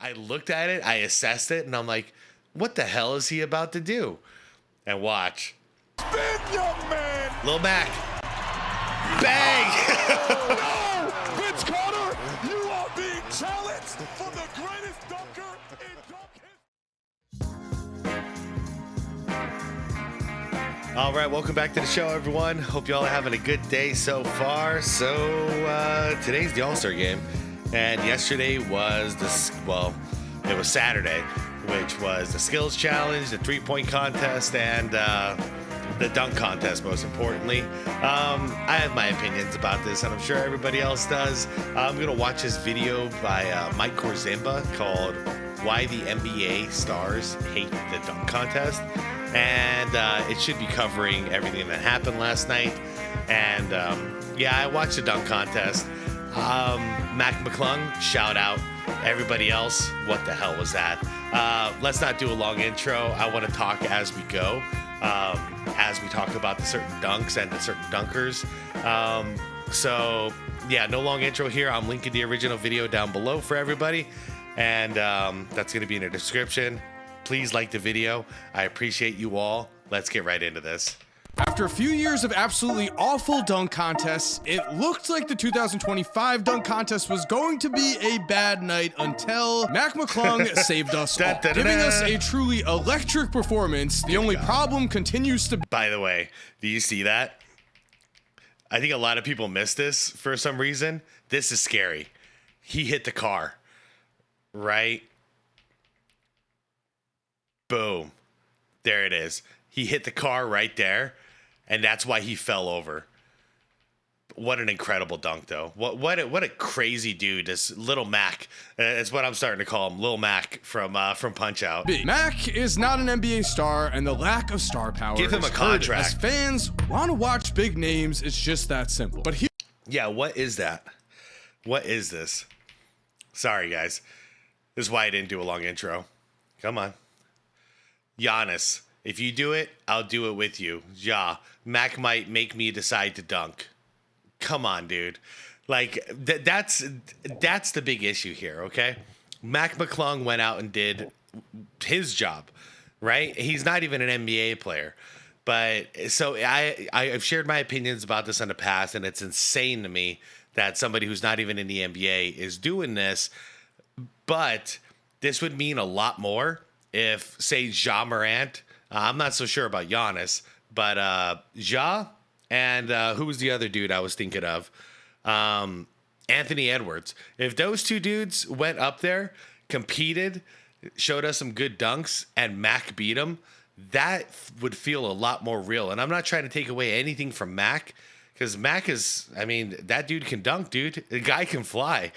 I looked at it, I assessed it, and I'm like, what the hell is he about to do? And watch. Spin, young man! Lil Mac. Bang! No! Vince Carter, you are being challenged for the greatest dunker in dunk history. All right, welcome back to the show, everyone. Hope y'all are having a good day so far. So today's the All-Star game, and yesterday was it was Saturday, which was the skills challenge, the three-point contest, and the dunk contest, most importantly. I have my opinions about this, and I'm sure everybody else does. I'm going to watch this video by Mike Korzimba called Why the NBA Stars Hate the Dunk Contest. And it should be covering everything that happened last night. And I watched the dunk contest. McClung, shout out. Everybody else, what the hell was that? Let's not do a long intro. I want to talk as we go. As we talk about the certain dunks and the certain dunkers. No long intro here. I'm linking the original video down below for everybody. And that's going to be in the description. Please like the video. I appreciate you all. Let's get right into this. After a few years of absolutely awful dunk contests, it looked like the 2025 dunk contest was going to be a bad night until McClung saved us all, giving us a truly electric performance. The only problem continues to be... By the way, do you see that? I think a lot of people miss this for some reason. This is scary. He hit the car, right? Boom. There it is. He hit the car right there. And that's why he fell over. What an incredible dunk, though. What a crazy dude. This Little Mac. That's what I'm starting to call him. Lil Mac from Punch Out. Mac is not an NBA star, and the lack of star power. Give him a contract. As fans want to watch big names, it's just that simple. But here... Yeah, what is that? What is this? Sorry, guys. This is why I didn't do a long intro. Come on. Giannis. If you do it, I'll do it with you. Ja, Mac might make me decide to dunk. Come on, dude. Like, that's the big issue here, okay? McClung went out and did his job, right? He's not even an NBA player. But so I've shared my opinions about this in the past, and it's insane to me that somebody who's not even in the NBA is doing this. But this would mean a lot more if, say, Ja Morant... I'm not so sure about Giannis, but Ja and who was the other dude I was thinking of? Anthony Edwards. If those two dudes went up there, competed, showed us some good dunks, and Mac beat them, that would feel a lot more real. And I'm not trying to take away anything from Mac, because Mac is, that dude can dunk, dude. The guy can fly.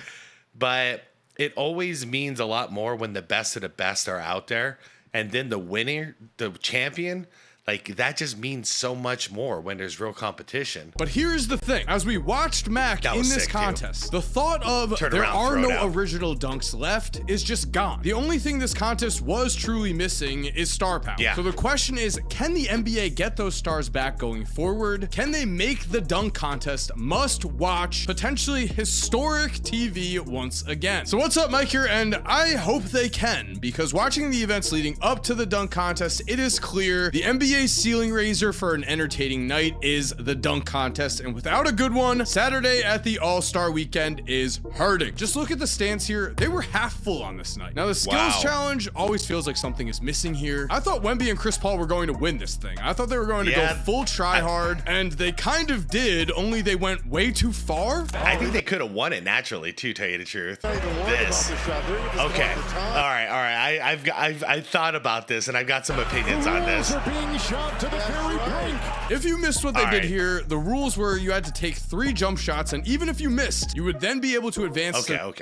But it always means a lot more when the best of the best are out there. And then the winner, the champion, like that just means so much more when there's real competition. But here's the thing. As we watched Mac in this contest, the thought of there are no original dunks left is just gone. The only thing this contest was truly missing is star power. Yeah. So the question is, can the NBA get those stars back going forward? Can they make the dunk contest must watch, potentially historic TV once again? So what's up, Mike here, and I hope they can, because watching the events leading up to the dunk contest, it is clear the NBA ceiling raiser for an entertaining night is the dunk contest, and without a good one, Saturday at the All-Star weekend is hurting. Just look at the stands here. They were half full on this night. Now, the skills challenge always feels like something is missing here. I thought Wemby and Chris Paul were going to win this thing. I thought they were going to go full try hard, and they kind of did, only they went way too far. I think they could have won it naturally, to tell you the truth. This. Okay. All right. I've thought about this, and I've got some opinions on this. Shot to the very brink. If you missed what they did here, the rules were you had to take 3 jump shots, and even if you missed, you would then be able to advance. Okay.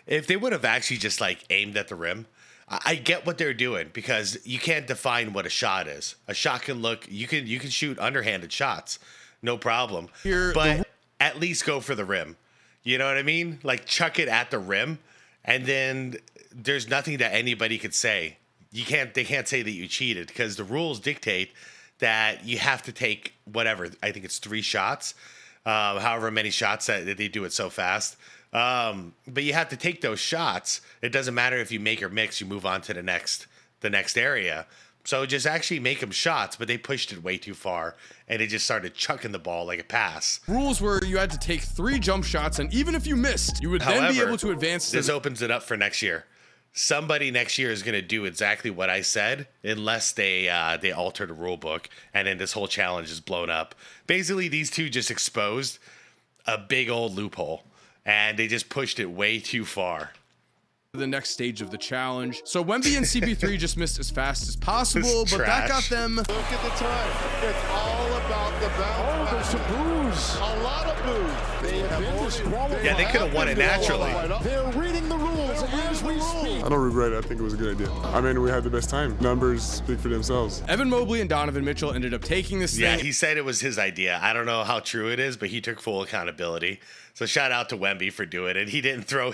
If they would have actually just like aimed at the rim, I get what they're doing, because you can't define what a shot is. A shot can look, you can shoot underhanded shots, no problem. But at least go for the rim. You know what I mean? Like chuck it at the rim, and then there's nothing that anybody could say. They can't say that you cheated, because the rules dictate that you have to take whatever. I think it's 3 shots, however many shots that they do it so fast. But you have to take those shots. It doesn't matter if you make or mix, you move on to the next area. So just actually make them shots, but they pushed it way too far, and it just started chucking the ball like a pass. Rules were you had to take 3 jump shots, and even if you missed, you would then be able to advance to this opens it up for next year. Somebody next year is going to do exactly what I said, unless they alter the rule book, and then this whole challenge is blown up. Basically, these two just exposed a big old loophole, and they just pushed it way too far. The next stage of the challenge. So Wemby and CP3 just missed as fast as possible, but that got them. Look at the time. It's all about the bounce. Oh, there's some booze. A lot of booze. They have been disqualified. Yeah, they could have won it naturally. They're reading the rules as we speak. I don't regret it. I think it was a good idea. I mean, we had the best time. Numbers speak for themselves. Evan Mobley and Donovan Mitchell ended up taking this Yeah, thing. he said it was his idea. I don't know how true it is, but he took full accountability. So shout out to Wemby for doing it. He didn't throw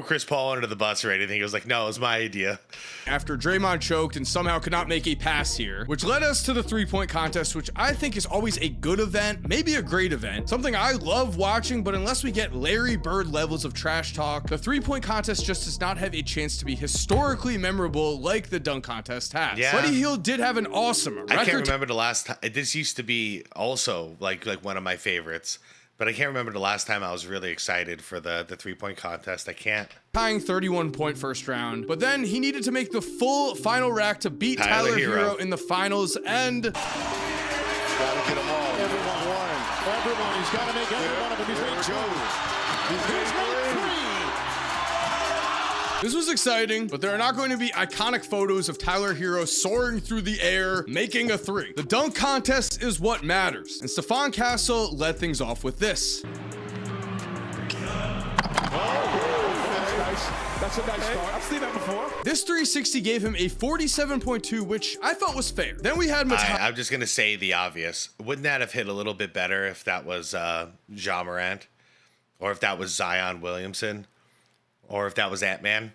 Chris Paul under the bus or anything. He was like, no, it was my idea. After Draymond choked and somehow could not make a pass here, which led us to the 3-point contest, which I think is always a good event, maybe a great event, something I love watching, but unless we get Larry Bird levels of trash talk, the 3-point contest just does not have a chance to be historically memorable like the dunk contest has. Yeah. Buddy Hield did have an awesome record. I can't remember the last time. This used to be also like one of my favorites. But I can't remember the last time I was really excited for the 3-point contest. I can't. Tying 31-point first round, but then he needed to make the full final rack to beat Tyler Hero in the finals, and Gotta get them all. Everyone won. Everyone. He's got to make every one of them. He's made 2. He's made 3. this was exciting, but there are not going to be iconic photos of Tyler Hero soaring through the air, making a 3. The dunk contest is what matters, and Stephon Castle led things off with this. That's a nice start. I've seen that before. This 360 gave him a 47.2, which I felt was fair. Then we had Matthias. I'm just going to say the obvious. Wouldn't that have hit a little bit better if that was Ja Morant? Or if that was Zion Williamson? Or if that was Ant-Man?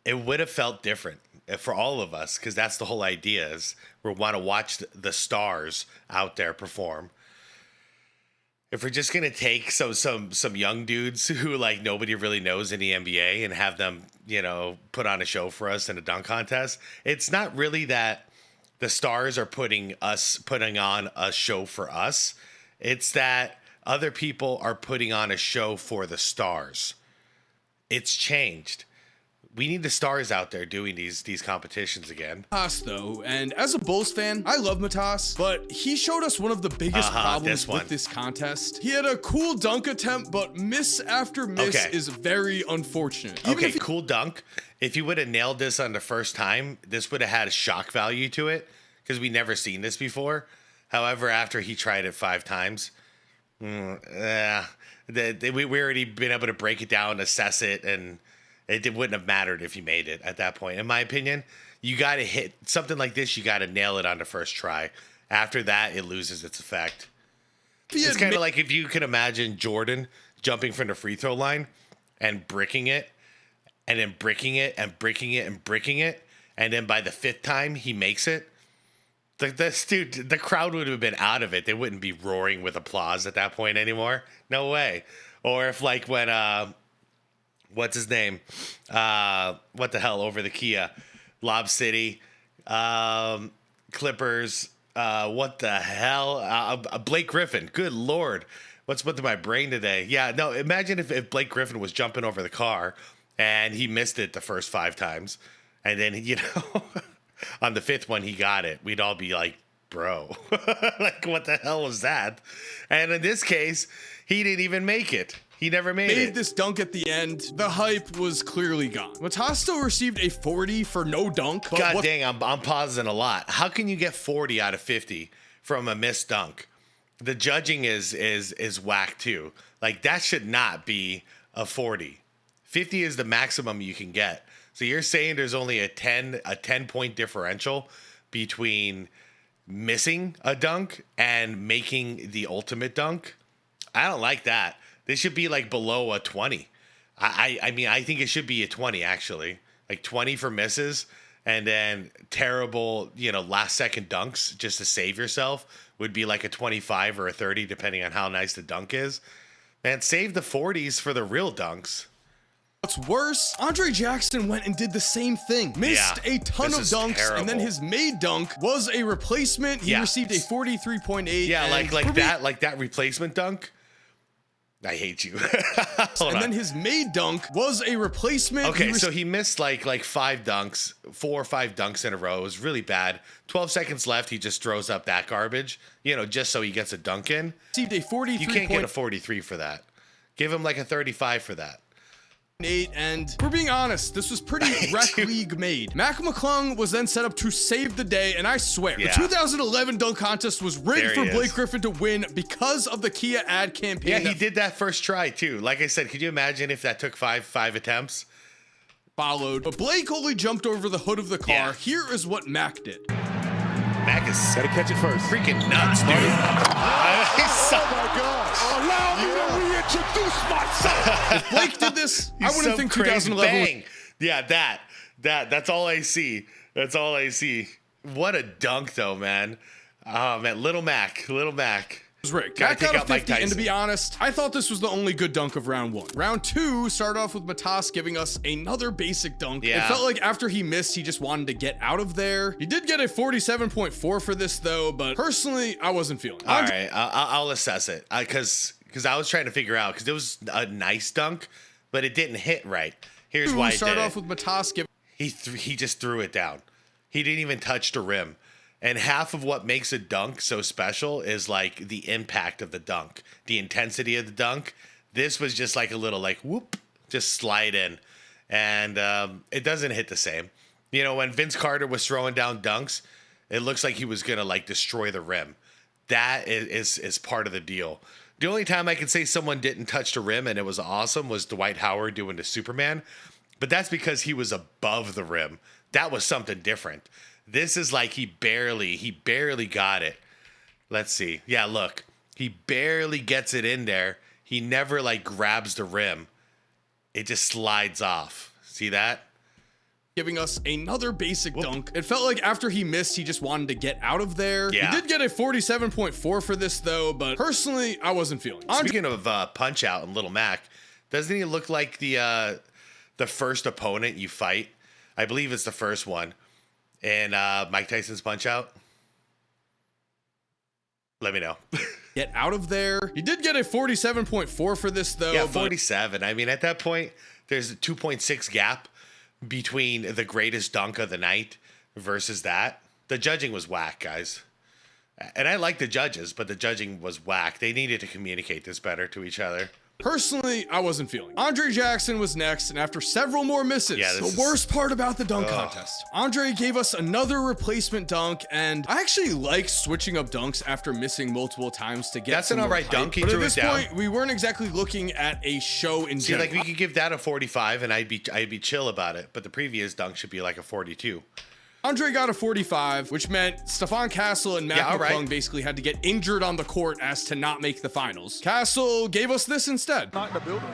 It would have felt different for all of us, because that's the whole idea, is we want to watch the stars out there perform. If we're just gonna take some young dudes who like nobody really knows in the NBA and have them, put on a show for us in a dunk contest, it's not really that the stars are putting on a show for us. It's that other people are putting on a show for the stars. It's changed. We need the stars out there doing these competitions again. Matas, though, and as a Bulls fan, I love Matas, but he showed us one of the biggest problems with this contest. He had a cool dunk attempt, but miss after miss is very unfortunate. Cool dunk. If you would have nailed this on the first time, this would have had a shock value to it, because we never seen this before. However, after he tried it 5 times, we already been able to break it down, assess it, and it wouldn't have mattered if you made it at that point. In my opinion, you got to hit something like this. You got to nail it on the first try. After that, it loses its effect. It's kind of like if you could imagine Jordan jumping from the free throw line and bricking it, and then bricking it and bricking it and bricking it, and then by the 5th time he makes it. The crowd would have been out of it. They wouldn't be roaring with applause at that point anymore. No way. Or if like when what's his name? What the hell? Over the Kia, Lob City, Clippers. What the hell? Blake Griffin. Good Lord. What's with my brain today? Yeah, no, imagine if Blake Griffin was jumping over the car and he missed it the first 5 times. And then, on the 5th one, he got it. We'd all be like, bro, like, what the hell was that? And in this case, he didn't even make it. He never made this dunk at the end. The hype was clearly gone. Matas still received a 40 for no dunk. God dang, I'm pausing a lot. How can you get 40 out of 50 from a missed dunk? The judging is whack too. Like, that should not be a 40. 50 is the maximum you can get. So you're saying there's only a 10 point differential between missing a dunk and making the ultimate dunk? I don't like that. This should be like below a 20. I mean, I think it should be a 20 actually. Like 20 for misses, and then terrible, last second dunks just to save yourself would be like a 25 or a 30 depending on how nice the dunk is. Man, save the 40s for the real dunks. What's worse, Andre Jackson went and did the same thing. Missed a ton of dunks, terrible. and then his made dunk was a replacement. He received a 43.8. Yeah, like that replacement dunk. I hate you. Then his made dunk was a replacement. Okay, so he missed like 5 dunks, 4 or 5 dunks in a row. It was really bad. 12 seconds left. He just throws up that garbage, just so he gets a dunk in. Received a 43. You can't get a 43 for that. Give him like a 35 for that. And if we're being honest, this was pretty rec league made. McClung was then set up to save the day, and I swear, the 2011 dunk contest was rigged for Blake Griffin to win because of the Kia ad campaign. Yeah, he did that first try too. Like I said, could you imagine if that took five attempts? Followed, but Blake only jumped over the hood of the car. Yeah. Here is what Mac did. Mac is Gotta catch it first. freaking nuts, dude. Oh my gosh. Allow me to reintroduce myself. If Blake did this, I wouldn't so think crazy. 2011 was Bang. Yeah, that's all I see. That's all I see. What a dunk though, man. Oh man, little Mac. rigged. Gotta Mac take got a out Mike 50, and to Tyson. be honest, I thought this was the only good dunk of round 1. Round 2 started off with Matas giving us another basic dunk. Yeah. It felt like after he missed, he just wanted to get out of there. He did get a 47.4 for this though, but personally, I wasn't feeling it. All right, I'll assess it because I was trying to figure out because it was a nice dunk, but it didn't hit right. Here's why. Started off with Matas giving. He just threw it down. He didn't even touch the rim. And half of what makes a dunk so special is like the impact of the dunk, the intensity of the dunk. This was just like a little like whoop, just slide in, and it doesn't hit the same. When Vince Carter was throwing down dunks, it looks like he was gonna like destroy the rim. That is part of the deal. The only time I can say someone didn't touch the rim and it was awesome was Dwight Howard doing the Superman, but that's because he was above the rim. That was something different. This is like he barely got it. Let's see. Yeah, look. He barely gets it in there. He never like grabs the rim. It just slides off. See that? Giving us another basic dunk. It felt like after he missed, he just wanted to get out of there. Yeah. He did get a 47.4 for this though, but personally, I wasn't feeling it. Speaking of Punch Out and Little Mac, doesn't he look like the first opponent you fight? I believe it's the first one. And Mike Tyson's Punch Out? Let me know. Get out of there. He did get a 47.4 for this though. Yeah, but 47. I mean, at that point, there's a 2.6 gap between the greatest dunk of the night versus that. The judging was whack, guys. And I like the judges, but the judging was whack. They needed to communicate this better to each other. Personally, I wasn't feeling it. Andre Jackson was next, and after several more misses, the worst part about the dunk contest, Andre gave us another replacement dunk, and I actually like switching up dunks after missing multiple times to get That's an some more alright hype. dunk. He But threw at this it down. point, we weren't exactly looking at a show in See, general. like we could give that a 45, and I'd be chill about it. But the previous dunk should be like a 42. Andre got a 45, which meant Stephon Castle and Matt McClung basically had to get injured on the court as to not make the finals. Castle gave us this instead. Not in the building.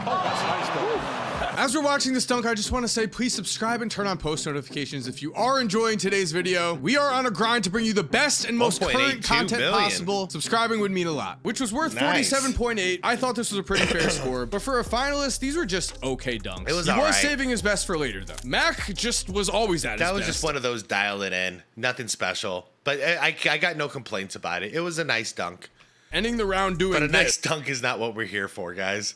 Oh, that's nice though. As we're watching this dunk, I just want to say, please subscribe and turn on post notifications if you are enjoying today's video. We are on a grind to bring you the best and most current 1.82 content million. possible. Subscribing would mean a lot, which was worth Nice. 47.8. I thought this was a pretty fair score, but for a finalist, these were just okay dunks. It was He all right. saving his best for later, though. Mac just was always at his That was best. just one of those dial it in. Nothing special. But I got no complaints about it. It was a nice dunk. Ending the round doing But a this. nice dunk is not what we're here for, guys.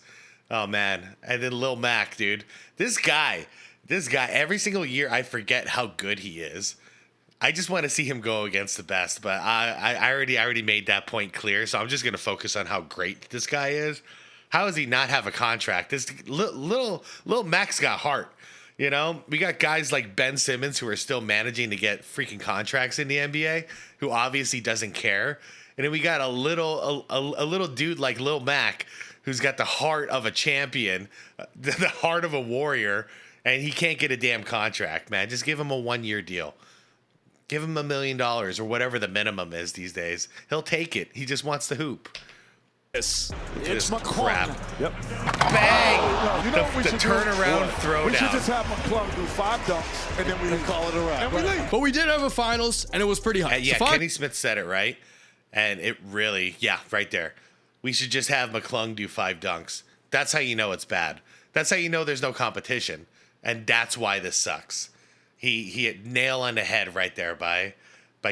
Oh, man. And then Lil Mac, dude. This guy, every single year I forget how good he is. I just want to see him go against the best. But I already made that point clear. So I'm just going to focus on how great this guy is. How does he not have a contract? This little Mac's got heart. We got guys like Ben Simmons who are still managing to get freaking contracts in the NBA, who obviously doesn't care. And then we got a little dude like Lil Mac, who's got the heart of a champion, the heart of a warrior, and he can't get a damn contract, man. Just give him a 1-year deal. Give him $1 million or whatever the minimum is these days. He'll take it. He just wants to hoop. This. It's Just McClung. crap. Yep. Bang! You know what we The should do? turnaround What? throwdown. We should just have McClung do 5 dunks, and then we call it a wrap. And we leave. But we did have a finals, and it was pretty high. Yeah, Stephon Kenny Smith said it right. And it really, right there. we should just have McClung do 5 dunks. That's how you know it's bad. That's how you know there's no competition. And that's why this sucks. He hit nail on the head right there by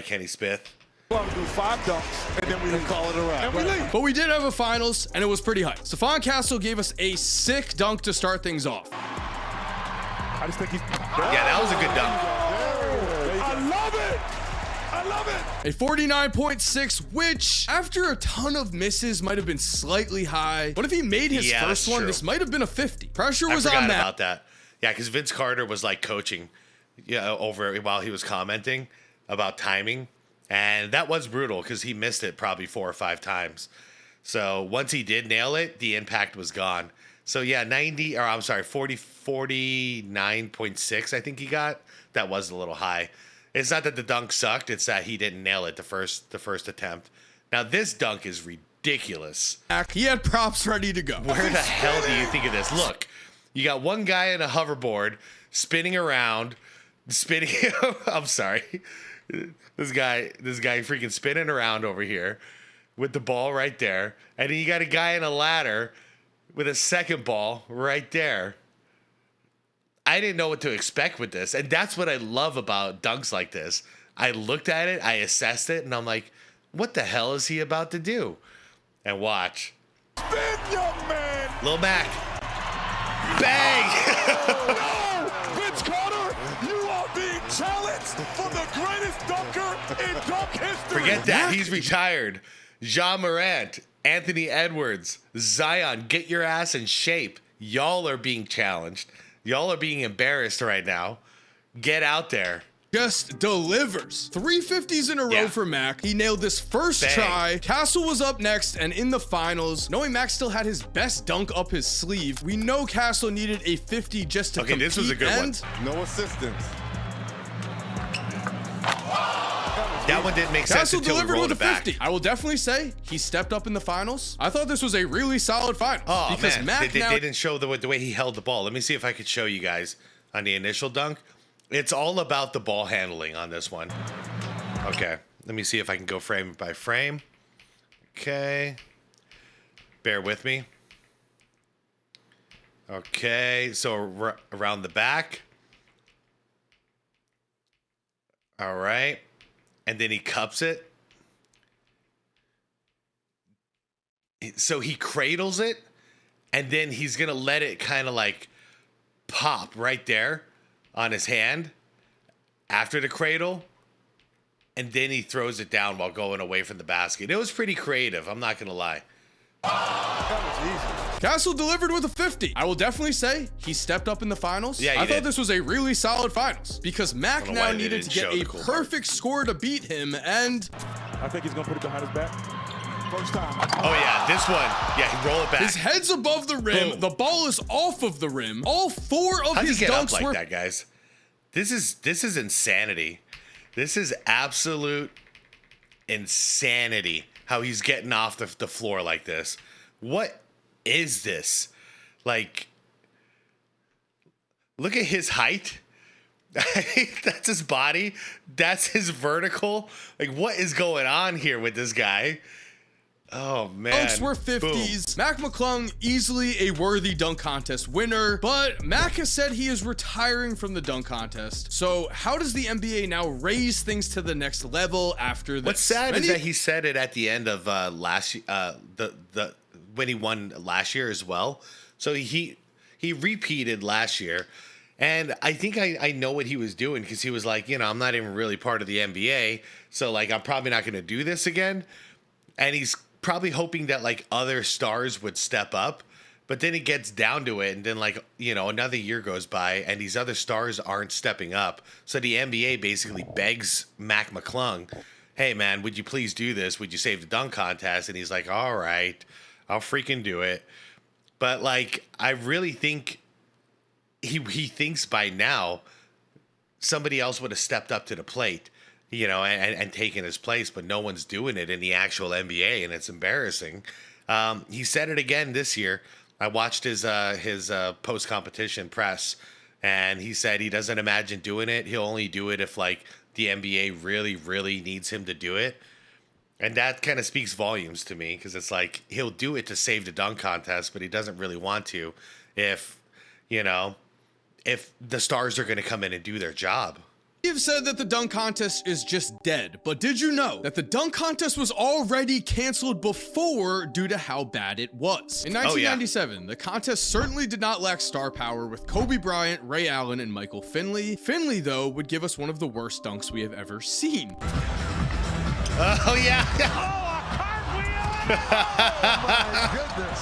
Kenny Smith. We'll do 5 dunks, and then we call it a wrap. And we leave. But we did have a finals, and it was pretty hype. Stephon Castle gave us a sick dunk to start things off. I just think he's... Yeah, that was a good dunk. I love it. I love it. A 49.6, which after a ton of misses might have been slightly high. But if he made his Yeah, first that's one, true. this might have been a 50. Pressure I was forgot on Mac. about that. Yeah, because Vince Carter was like coaching, over while he was commenting about timing, and that was brutal because he missed it probably 4 or 5 times. So once he did nail it, the impact was gone. So yeah, 49.6, I think he got. That was a little high. It's not that the dunk sucked; it's that he didn't nail it the first attempt. Now this dunk is ridiculous. He had props ready to go. Where the hell do you think of this? Look, you got one guy in a hoverboard spinning around, I'm sorry. This guy freaking spinning around over here with the ball right there. And then you got a guy in a ladder with a second ball right there. I didn't know what to expect with this. And that's what I love about dunks like this. I looked at it, I assessed it, and I'm like, what the hell is he about to do? And watch. Spin, young man. Lil Mac. Bang! No! Vince Carter, you are being challenged for the greatest dunker in dunk history. Forget that. He's retired. Ja Morant, Anthony Edwards, Zion, get your ass in shape. Y'all are being challenged. Y'all are being embarrassed right now. Get out there. Just delivers. 3 50s in a row Yeah. for Mac. He nailed this first Bang. try. Castle was up next, and in the finals, knowing Mac still had his best dunk up his sleeve, we know Castle needed a 50 just to Okay, compete. this was a good one. and No assistance. That one didn't make sense Castle until we delivered rolled with it a back. 50. I will definitely say he stepped up in the finals. I thought this was a really solid final. Oh, because man. Mac They now didn't show the way he held the ball. Let me see if I could show you guys on the initial dunk. It's all about the ball handling on this one. Okay. Let me see if I can go frame by frame. Okay. Bear with me. Okay. So around the back. All right. And then he cups it. So he cradles it, and then he's going to let it kind of like pop right there on his hand after the cradle, and then he throws it down while going away from the basket. It was pretty creative, I'm not going to lie. Castle delivered with a 50. I will definitely say he stepped up in the finals. Yeah, he I thought did. this was a really solid finals because Mac I don't know now why they needed to didn't get show a the cool part. perfect score to beat him, and I think he's going to put it behind his back. First time. Oh, yeah, this one. Yeah, he roll it back. his head's above the rim. Boom. The ball is off of the rim. All 4 of How'd his he get up dunks like were that, guys? This is insanity. This is absolute insanity. How he's getting off the floor like this. What is this? Like, look at his height. That's his body. That's his vertical. Like, what is going on here with this guy? Oh, man. dunks were 50s. Mac McClung, easily a worthy dunk contest winner, but Mac has said he is retiring from the dunk contest. So how does the NBA now raise things to the next level after this? What's sad is Many- that he said it at the end of when he won last year as well. So he repeated last year, and I think I know what he was doing because he was like, I'm not even really part of the NBA, so like I'm probably not going to do this again, and he's probably hoping that like other stars would step up. But then it gets down to it, and then like another year goes by, and these other stars aren't stepping up. So the NBA basically begs Mac McClung, "Hey man, would you please do this? Would you save the dunk contest?" And he's like, "All right, I'll freaking do it." But like, I really think he thinks by now somebody else would have stepped up to the plate, and taken his place, but no one's doing it in the actual NBA, and it's embarrassing. He said it again this year. I watched his post competition press, and he said he doesn't imagine doing it. He'll only do it if like the NBA really, really needs him to do it. And that kind of speaks volumes to me because it's like he'll do it to save the dunk contest, but he doesn't really want to if, you know, if the stars are going to come in and do their job. You've said that the dunk contest is just dead, but did you know that the dunk contest was already canceled before due to how bad it was? In 1997, the contest certainly did not lack star power with Kobe Bryant, Ray Allen, and Michael Finley. Finley, though, would give us one of the worst dunks we have ever seen. Oh, yeah. Oh, a cartwheel! Oh, my goodness.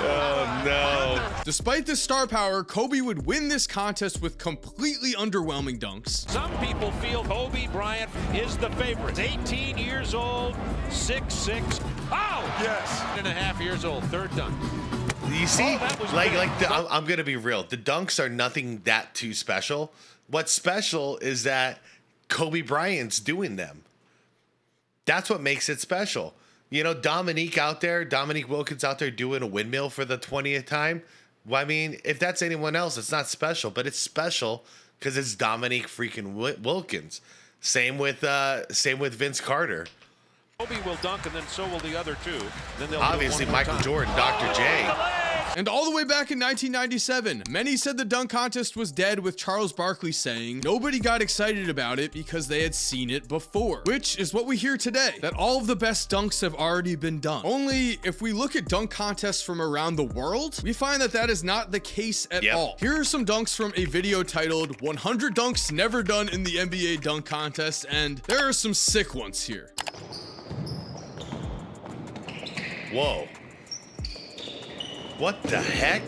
Oh, no. Despite this star power, Kobe would win this contest with completely underwhelming dunks. Some people feel Kobe Bryant is the favorite. 18 years old, 6'6". Oh! Yes. 1.5 years old, third dunk. You see, that was I'm going to be real. The dunks are nothing that too special. What's special is that Kobe Bryant's doing them. That's what makes it special. You know, Dominique Wilkins out there doing a windmill for the 20th time. Well, I mean, if that's anyone else, it's not special, but it's special because it's Dominique freaking Wilkins. Same with Vince Carter. Kobe will dunk, and then so will the other two. Then they'll Obviously, do it one more Michael time. Jordan, Dr. J. And all the way back in 1997, many said the dunk contest was dead, with Charles Barkley saying nobody got excited about it because they had seen it before, which is what we hear today, that all of the best dunks have already been done. Only if we look at dunk contests from around the world, we find that that is not the case at all. Here are some dunks from a video titled 100 Dunks Never Done in the NBA Dunk Contest, and there are some sick ones here. Whoa. What the heck?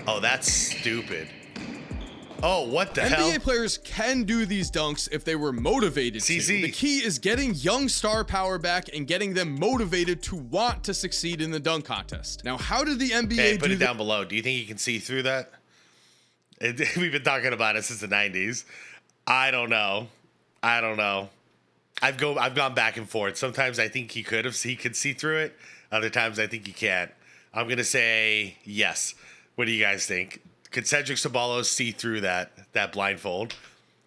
Oh, that's stupid. Oh, what the hell? NBA players can do these dunks if they were motivated to. CZ. The key is getting young star power back and getting them motivated to want to succeed in the dunk contest. Now, how did the NBA Hey, put do it down below. Do you think you can see through that? We've been talking about it since the 90s. I don't know. I've gone back and forth. Sometimes I think he could see through it. Other times I think he can't. I'm gonna say yes. What do you guys think? Could Cedric Ceballos see through that blindfold?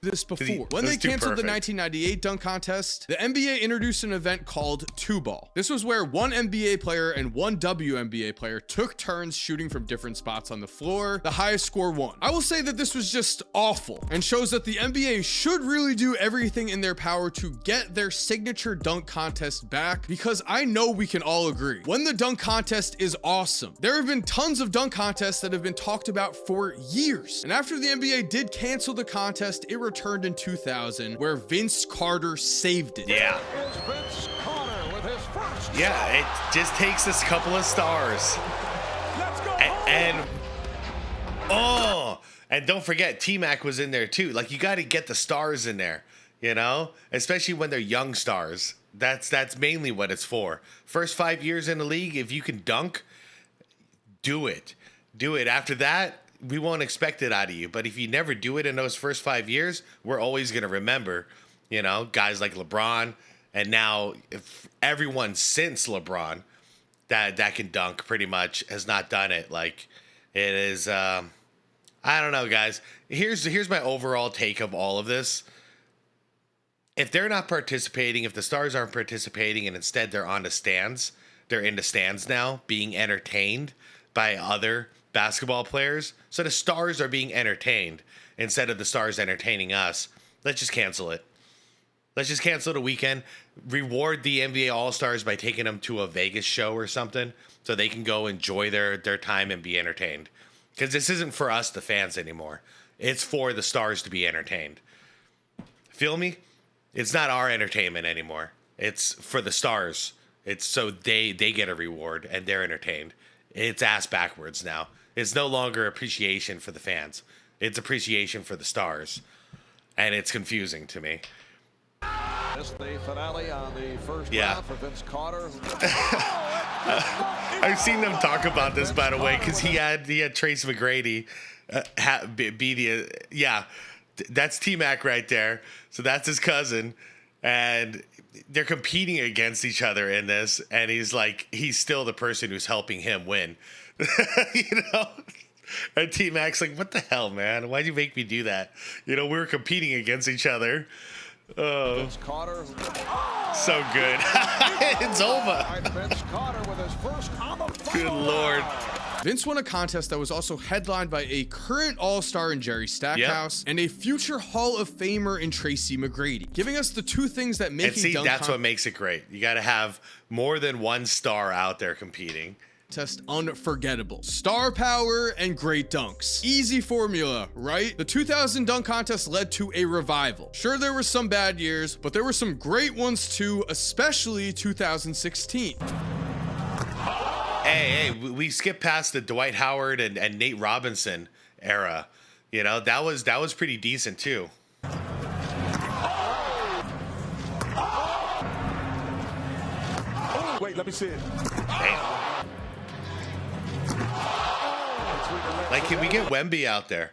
this before. When it they was too canceled the perfect. 1998 dunk contest, the NBA introduced an event called two ball. This was where one NBA player and one WNBA player took turns shooting from different spots on the floor. The highest score won. I will say that this was just awful and shows that the NBA should really do everything in their power to get their signature dunk contest back, because I know we can all agree when the dunk contest is awesome. There have been tons of dunk contests that have been talked about for years, and after the NBA did cancel the contest, it returned in 2000 where Vince Carter saved it. Yeah. Here's Vince Carter with his first. Yeah, it just takes us a couple of stars. Let's go. And don't forget, T-Mac was in there too. Like, you got to get the stars in there, you know, especially when they're young stars. That's mainly what it's for. First 5 years in the league, if you can dunk, do it. Do it. After that, we won't expect it out of you. But if you never do it in those first 5 years, we're always going to remember, you know, guys like LeBron. And now if everyone since LeBron that can dunk pretty much has not done it. Like, it is, I don't know, guys. Here's my overall take of all of this. If they're not participating, if the stars aren't participating and instead they're on the stands, they're in the stands now being entertained by other basketball players. So the stars are being entertained instead of the stars entertaining us. Let's just cancel it. Let's just cancel the weekend. Reward the NBA All-Stars by taking them to a Vegas show or something so they can go enjoy their time and be entertained. Because this isn't for us, the fans, anymore. It's for the stars to be entertained. Feel me? It's not our entertainment anymore. It's for the stars. It's so they get a reward and they're entertained. It's ass backwards now. It's no longer appreciation for the fans. It's appreciation for the stars. And it's confusing to me. This the finale on the first Yeah. round for Vince Carter. I've seen them talk about this, by the way, because he had Trace McGrady be the that's T-Mac right there. So that's his cousin, and they're competing against each other in this. And he's still the person who's helping him win, you know. And T-Mac's like, "What the hell, man? Why'd you make me do that? You know, we were competing against each other." Vince Carter. So good. It's over. Vince Carter with his first on the Good Lord. Vince won a contest that was also headlined by a current All-Star in Jerry Stackhouse and a future Hall of Famer in Tracy McGrady, giving us the two things that make And see, that's what makes it great. You got to have more than one star out there competing. Contest unforgettable. Star power and great dunks. Easy formula, right? The 2000 dunk contest led to a revival. Sure, there were some bad years, but there were some great ones too, especially 2016. Hey, we skipped past the Dwight Howard and Nate Robinson era. You know, that was pretty decent too. Wait, let me see it. Damn. Like, can we get Wemby out there?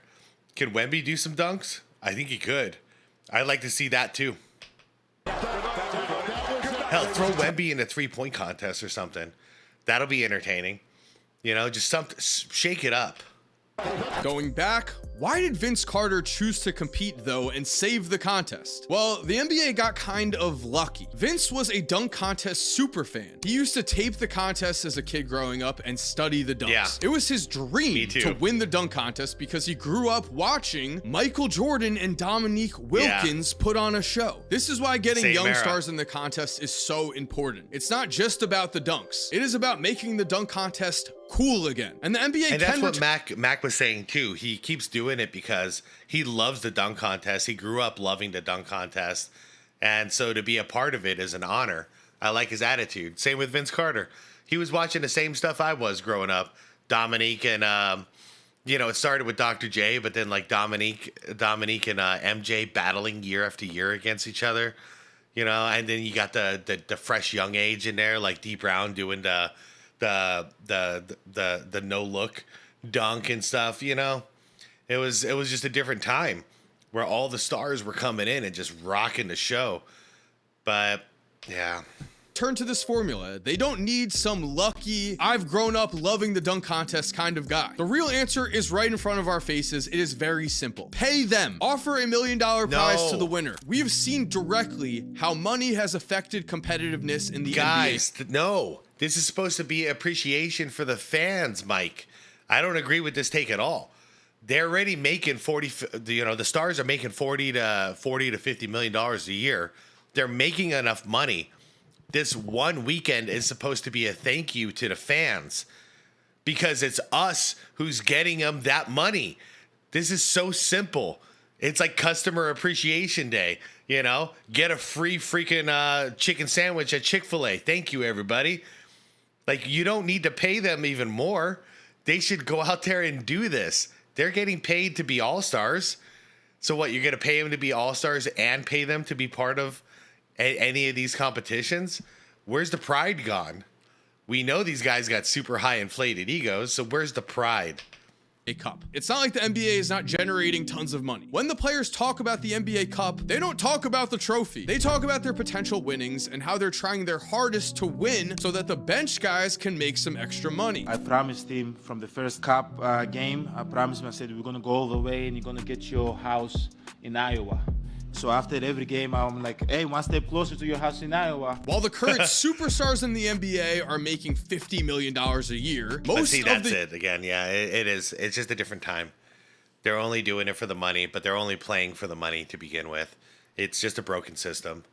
Can Wemby do some dunks? I think he could. I'd like to see that too. Hell, throw Wemby in a 3-point contest or something. That'll be entertaining. You know, just shake it up. Going back, why did Vince Carter choose to compete though and save the contest? Well, the NBA got kind of lucky. Vince was a dunk contest super fan. He used to tape the contest as a kid growing up and study the dunks. Yeah. It was his dream to win the dunk contest because he grew up watching Michael Jordan and Dominique Wilkins put on a show. This is why getting young stars in the contest is so important. It's not just about the dunks. It is about making the dunk contest cool again. And the NBA and that's what Mac was saying too. He keeps doing it because he loves the dunk contest. He grew up loving the dunk contest. And so to be a part of it is an honor. I like his attitude. Same with Vince Carter. He was watching the same stuff I was growing up. Dominique and you know, it started with Dr. J, but then like Dominique and MJ battling year after year against each other. You know, and then you got the fresh young age in there, like D Brown doing the no look dunk and stuff. You know, it was just a different time where all the stars were coming in and just rocking the show. But yeah, turn to this formula. They don't need some lucky, I've grown up loving the dunk contest kind of guy. The real answer is right in front of our faces. It is very simple. Pay them. Offer $1 million prize to the winner. We have seen directly how money has affected competitiveness in the NBA. No. This is supposed to be appreciation for the fans, Mike. I don't agree with this take at all. They're already making 40, you know, the stars are making 40 to $50 million a year. They're making enough money. This one weekend is supposed to be a thank you to the fans because it's us who's getting them that money. This is so simple. It's like Customer Appreciation Day, you know? Get a free freaking chicken sandwich at Chick-fil-A. Thank you, everybody. Like, you don't need to pay them even more. They should go out there and do this. They're getting paid to be all-stars. So what, you're going to pay them to be all-stars and pay them to be part of any of these competitions? Where's the pride gone? We know these guys got super high inflated egos, so where's the pride? A cup. It's not like the NBA is not generating tons of money. When the players talk about the NBA Cup, they don't talk about the trophy. They talk about their potential winnings and how they're trying their hardest to win so that the bench guys can make some extra money. I promised him from the first Cup game, I promised him, I said, we're going to go all the way and you're going to get your house in Iowa. So after every game, I'm like, hey, one step closer to your house in Iowa. While the current superstars in the NBA are making $50 million a year, that's it again. Yeah, it is. It's just a different time. They're only doing it for the money, but they're only playing for the money to begin with. It's just a broken system.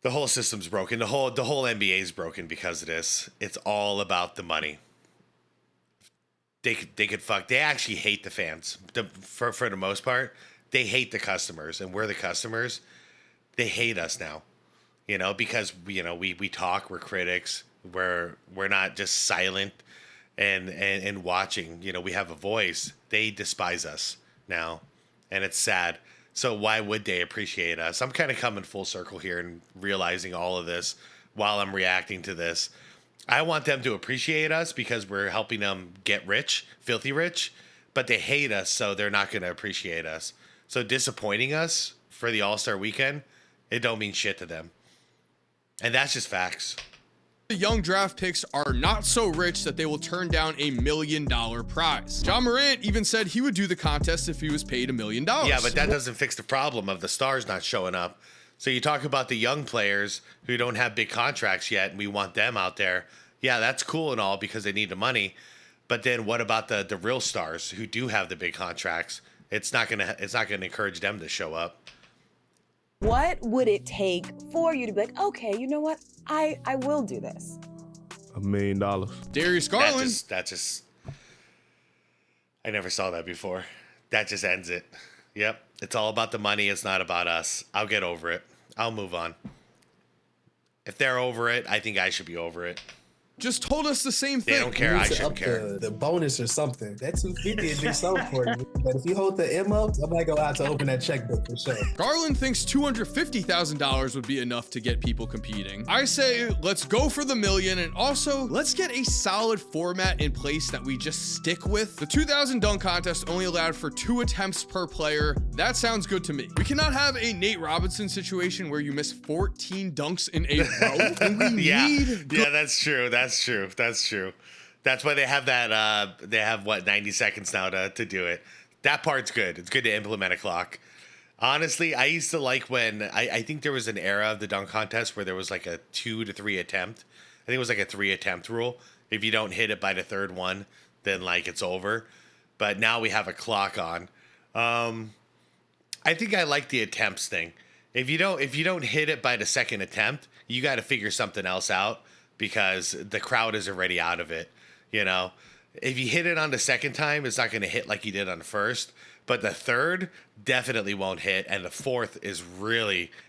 The whole system's broken. The whole NBA is broken because of this. It's all about the money. They actually hate the fans for the most part. They hate the customers, and we're the customers. They hate us now, you know, because we talk, we're critics, we're not just silent and watching. You know, we have a voice. They despise us now, and it's sad. So why would they appreciate us? I'm kind of coming full circle here and realizing all of this while I'm reacting to this. I want them to appreciate us because we're helping them get rich, filthy rich, but they hate us, so they're not going to appreciate us. So disappointing us for the All-Star weekend, it don't mean shit to them. And that's just facts. The young draft picks are not so rich that they will turn down $1 million prize. Ja Morant even said he would do the contest if he was paid $1 million. Yeah, but that doesn't fix the problem of the stars not showing up. So you talk about the young players who don't have big contracts yet, and we want them out there. Yeah, that's cool and all because they need the money. But then what about the real stars who do have the big contracts? It's not gonna encourage them to show up. What would it take for you to be like, okay, you know what? I will do this. $1 million. Darius Garland. That just I never saw that before. That just ends it. Yep. It's all about the money. It's not about us. I'll get over it. I'll move on. If they're over it, I think I should be over it. Just told us the same thing. They don't care. I shouldn't care. The bonus or something. That $250 would do something for you. But if you hold the M up, I might go out to open that checkbook for sure. Garland thinks $250,000 would be enough to get people competing. I say let's go for the $1 million, and also let's get a solid format in place that we just stick with. The 2000 dunk contest only allowed for 2 attempts per player. That sounds good to me. We cannot have a Nate Robinson situation where you miss 14 dunks in a row. And we need that's true. That's true. That's why they have that. They have 90 seconds now to do it. That part's good. It's good to implement a clock. Honestly, I used to like when I think there was an era of the dunk contest where there was like a 2 to 3 attempt. I think it was like a 3 attempt rule. If you don't hit it by the third one, then like it's over. But now we have a clock on. I think I like the attempts thing. If you don't hit it by the second attempt, you got to figure something else out because the crowd is already out of it. You know, if you hit it on the second time, it's not going to hit like you did on the first. But the third definitely won't hit, and the fourth is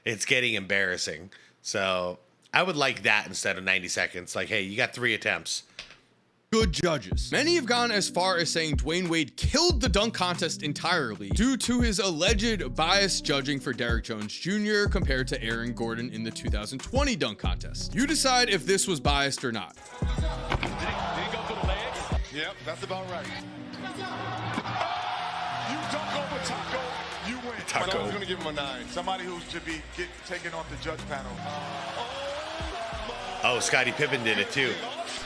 it's getting embarrassing. So I would like that instead of 90 seconds. Like, hey, you got 3 attempts. Good judges. Many have gone as far as saying Dwayne Wade killed the dunk contest entirely due to his alleged biased judging for Derrick Jones Jr. compared to Aaron Gordon in the 2020 dunk contest. You decide if this was biased or not. Did he go for the leg? Yep, that's about right. You dunk over Taco, you win. Taco. But I was going to give him a 9. Somebody who should be taken off the judge panel. Oh, Scottie Pippen did it too.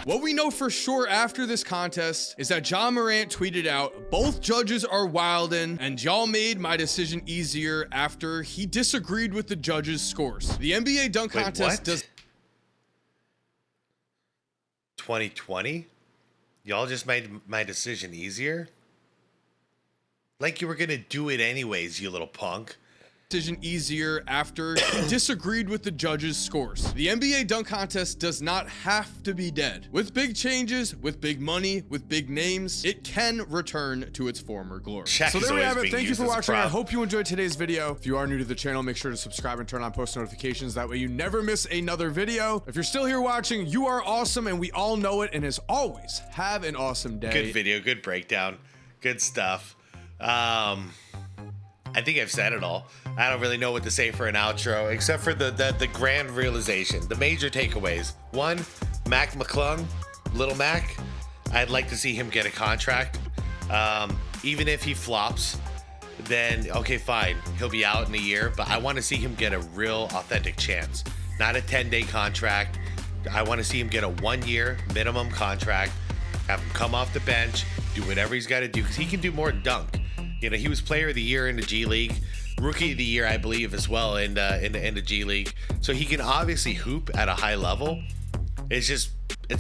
What we know for sure after this contest is that Ja Morant tweeted out, "Both judges are wildin', and y'all made my decision easier," after he disagreed with the judges' scores. The NBA dunk contest does 2020? Y'all just made my decision easier? Like you were gonna do it anyways, you little punk. decision easier after he disagreed with the judges' scores. The NBA dunk contest does not have to be dead. With big changes, with big money, with big names, it can return to its former glory. So there we have it. Thank you for watching. I hope you enjoyed today's video. If you are new to the channel, make sure to subscribe and turn on post notifications. That way you never miss another video. If you're still here watching, you are awesome and we all know it. And as always, have an awesome day. Good video, good breakdown, good stuff. I think I've said it all. I don't really know what to say for an outro, except for the grand realization, the major takeaways. One, McClung, Little Mac, I'd like to see him get a contract. Even if he flops, then okay, fine, he'll be out in a year, but I want to see him get a real authentic chance. Not a 10-day contract. I want to see him get a 1-year minimum contract, have him come off the bench, do whatever he's got to do, because he can do more than dunk. You know, he was player of the year in the G League, rookie of the year, I believe, as well in the G League. So he can obviously hoop at a high level. It's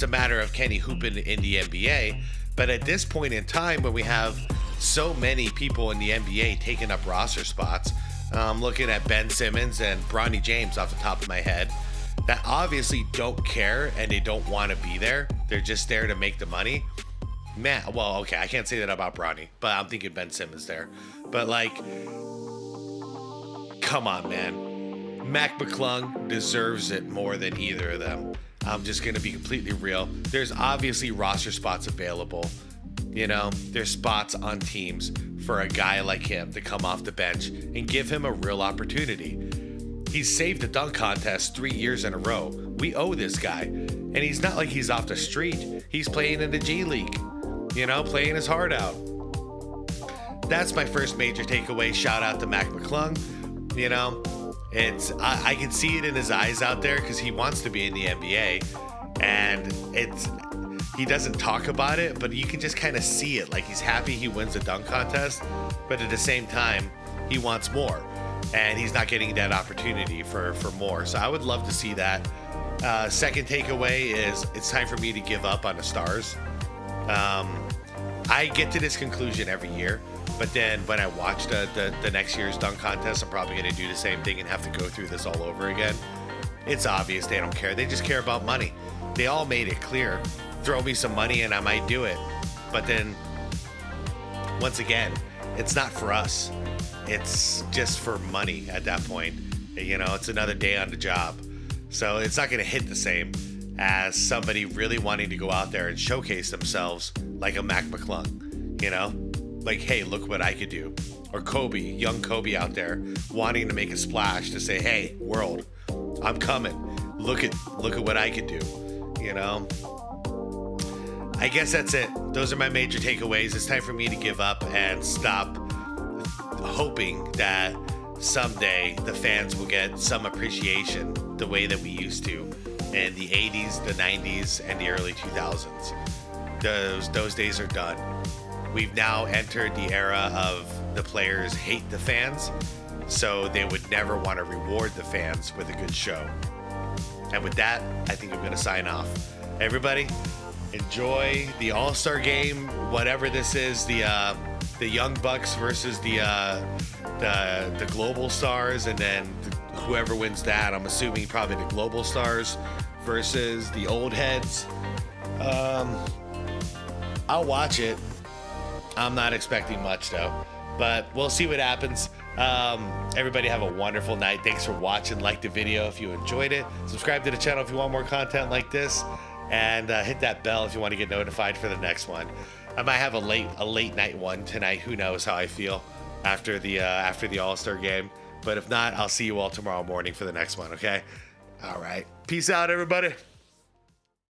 a matter of can he hoop in the NBA. But at this point in time, when we have so many people in the NBA taking up roster spots, I'm looking at Ben Simmons and Bronny James off the top of my head, that obviously don't care and they don't want to be there. They're just there to make the money. Man, well, okay, I can't say that about Bronny, but I'm thinking Ben Simmons there. But like, come on, man. McClung deserves it more than either of them. I'm just going to be completely real. There's obviously roster spots available. You know, there's spots on teams for a guy like him to come off the bench and give him a real opportunity. He's saved the dunk contest 3 years in a row. We owe this guy. And he's not like he's off the street. He's playing in the G League. You know, playing his heart out. That's my first major takeaway. Shout out to McClung. You know, I can see it in his eyes out there because he wants to be in the NBA. and he doesn't talk about it, but you can just kind of see it. Like, he's happy he wins the dunk contest, but at the same time, he wants more, and he's not getting that opportunity for more. So I would love to see that. Second takeaway is it's time for me to give up on the stars. I get to this conclusion every year, but then when I watch the next year's dunk contest, I'm probably going to do the same thing and have to go through this all over again. It's obvious they don't care. They just care about money. They all made it clear. Throw me some money and I might do it. But then, once again, it's not for us. It's just for money at that point. You know, it's another day on the job. So it's not going to hit the same as somebody really wanting to go out there and showcase themselves like a McClung, you know? Like, hey, look what I could do. Or Kobe, young Kobe out there wanting to make a splash to say, hey, world, I'm coming. Look at what I could do, you know? I guess that's it. Those are my major takeaways. It's time for me to give up and stop hoping that someday the fans will get some appreciation the way that we used to in the 80s, the 90s, and the early 2000s. Those days are done. We've now entered the era of the players hate the fans, so they would never want to reward the fans with a good show. And with that, I think I'm going to sign off. Everybody, enjoy the All-Star game, whatever this is, the Young Bucks versus the Global Stars, and then whoever wins that, I'm assuming probably the Global Stars versus the Old Heads. I'll watch it. I'm not expecting much though, but we'll see what happens. Everybody have a wonderful night. Thanks for watching. Like the video if you enjoyed it. Subscribe to the channel if you want more content like this, and hit that bell if you want to get notified for the next one. I might have a late night one tonight. Who knows how I feel after the All-Star game. But if not, I'll see you all tomorrow morning for the next one, okay? All right. Peace out, everybody.